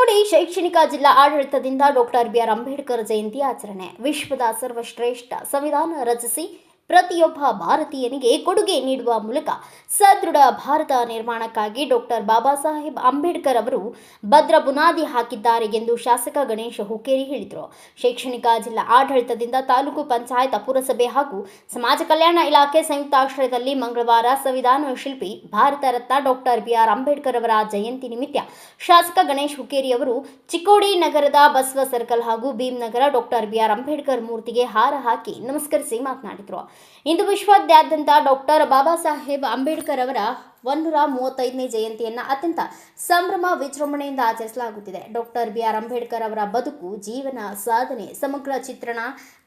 ಚಿಕ್ಕೋಡಿ ಶೈಕ್ಷಣಿಕ ಜಿಲ್ಲಾ ಆಡಳಿತದಿಂದ ಡಾಕ್ಟರ್ ಬಿಆರ್ ಅಂಬೇಡ್ಕರ್ ಜಯಂತಿ ಆಚರಣೆ. ವಿಶ್ವದ ಸರ್ವಶ್ರೇಷ್ಠ ಸಂವಿಧಾನ ರಚಿಸಿ ಪ್ರತಿಯೊಬ್ಬ ಭಾರತೀಯನಿಗೆ ಕೊಡುಗೆ ನೀಡುವ ಮೂಲಕ ಸದೃಢ ಭಾರತ ನಿರ್ಮಾಣಕ್ಕಾಗಿ ಡಾಕ್ಟರ್ ಬಾಬಾ ಸಾಹೇಬ್ ಅಂಬೇಡ್ಕರ್ ಅವರು ಭದ್ರ ಬುನಾದಿ ಹಾಕಿದ್ದಾರೆ ಎಂದು ಶಾಸಕ ಗಣೇಶ ಹುಕ್ಕೇರಿ ಹೇಳಿದರು. ಶೈಕ್ಷಣಿಕ ಜಿಲ್ಲಾ ಆಡಳಿತದಿಂದ ತಾಲೂಕು ಪಂಚಾಯತ್, ಪುರಸಭೆ ಹಾಗೂ ಸಮಾಜ ಕಲ್ಯಾಣ ಇಲಾಖೆ ಸಂಯುಕ್ತಾಶ್ರಯದಲ್ಲಿ ಮಂಗಳವಾರ ಸಂವಿಧಾನ ಶಿಲ್ಪಿ ಭಾರತ ರತ್ನ ಡಾಕ್ಟರ್ ಬಿಆರ್ ಅಂಬೇಡ್ಕರ್ ಅವರ ಜಯಂತಿ ನಿಮಿತ್ತ ಶಾಸಕ ಗಣೇಶ್ ಹುಕ್ಕೇರಿ ಅವರು ಚಿಕ್ಕೋಡಿ ನಗರದ ಬಸವ ಸರ್ಕಲ್ ಹಾಗೂ ಭೀಮನಗರ ಡಾಕ್ಟರ್ ಬಿಆರ್ ಅಂಬೇಡ್ಕರ್ ಮೂರ್ತಿಗೆ ಹಾರ ಹಾಕಿ ನಮಸ್ಕರಿಸಿ ಮಾತನಾಡಿದರು. ಇಂದು ವಿಶ್ವದಾದ್ಯಂತ ಡಾಕ್ಟರ್ ಬಾಬಾ ಸಾಹೇಬ್ ಅಂಬೇಡ್ಕರ್ ಅವರ 135ನೇ ಜಯಂತಿಯನ್ನು ಅತ್ಯಂತ ಸಂಭ್ರಮ ವಿಜೃಂಭಣೆಯಿಂದ ಆಚರಿಸಲಾಗುತ್ತಿದೆ. ಡಾಕ್ಟರ್ ಬಿಆರ್ ಅಂಬೇಡ್ಕರ್ ಅವರ ಬದುಕು, ಜೀವನ, ಸಾಧನೆ, ಸಮಗ್ರ ಚಿತ್ರಣ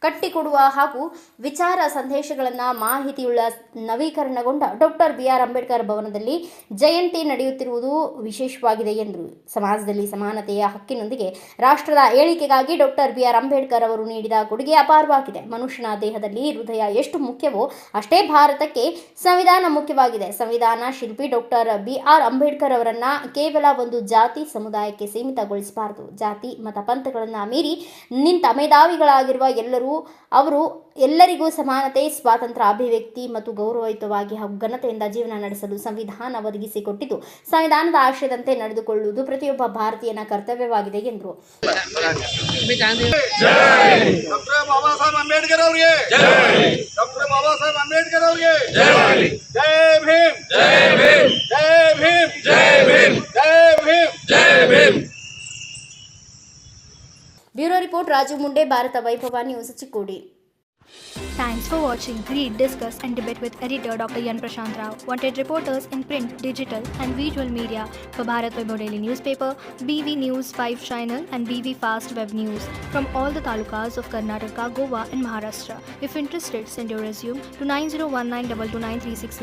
ಕಟ್ಟಿಕೊಡುವ ಹಾಗೂ ವಿಚಾರ ಸಂದೇಶಗಳನ್ನು ಮಾಹಿತಿಯುಳ್ಳ ನವೀಕರಣಗೊಂಡ ಡಾಕ್ಟರ್ ಬಿಆರ್ ಅಂಬೇಡ್ಕರ್ ಭವನದಲ್ಲಿ ಜಯಂತಿ ನಡೆಯುತ್ತಿರುವುದು ವಿಶೇಷವಾಗಿದೆ ಎಂದರು. ಸಮಾಜದಲ್ಲಿ ಸಮಾನತೆಯ ಹಕ್ಕಿನೊಂದಿಗೆ ರಾಷ್ಟ್ರದ ಏಳಿಗೆಗಾಗಿ ಡಾಕ್ಟರ್ ಬಿಆರ್ ಅಂಬೇಡ್ಕರ್ ಅವರು ನೀಡಿದ ಕೊಡುಗೆ ಅಪಾರವಾಗಿದೆ. ಮನುಷ್ಯನ ದೇಹದಲ್ಲಿ ಹೃದಯ ಎಷ್ಟು ಮುಖ್ಯವೋ ಅಷ್ಟೇ ಭಾರತಕ್ಕೆ ಸಂವಿಧಾನ ಮುಖ್ಯವಾಗಿದೆ. ಸಂವಿಧಾನ ಶಿಲ್ಪಿ ಡಾಕ್ಟರ್ ಬಿಆರ್ ಅಂಬೇಡ್ಕರ್ ಅವರನ್ನ ಕೇವಲ ಒಂದು ಜಾತಿ ಸಮುದಾಯಕ್ಕೆ ಸೀಮಿತಗೊಳಿಸಬಾರದು. ಜಾತಿ ಮತ ಪಂಥಗಳನ್ನು ಮೀರಿ ನಿಂತ ಮೇಧಾವಿಗಳಾಗಿರುವ ಅವರು ಎಲ್ಲರಿಗೂ ಸಮಾನತೆ, ಸ್ವಾತಂತ್ರ್ಯ, ಅಭಿವ್ಯಕ್ತಿ ಮತ್ತು ಗೌರವಯುತವಾಗಿ ಹಾಗೂ ಘನತೆಯಿಂದ ಜೀವನ ನಡೆಸಲು ಸಂವಿಧಾನ ಒದಗಿಸಿಕೊಟ್ಟಿದ್ದು, ಸಂವಿಧಾನದ ಆಶಯದಂತೆ ನಡೆದುಕೊಳ್ಳುವುದು ಪ್ರತಿಯೊಬ್ಬ ಭಾರತೀಯನ ಕರ್ತವ್ಯವಾಗಿದೆ ಎಂದರು. ಬ್ಯೂರೋ ರಿಪೋರ್ಟ್ ರಾಜು ಮುಂಡೆ, ಭಾರತ ವೈಭವ news, Chikkodi. Thanks for watching. Read, discuss and debate with editor Dr. Yan Prashant Rao. Wanted reporters in print, digital and visual media for Bharat Vaibhav Daily Newspaper, BV News 5 Channel and BV Fast Web News from all the talukas of Karnataka, Goa and Maharashtra. If interested, send your resume to 9019229369.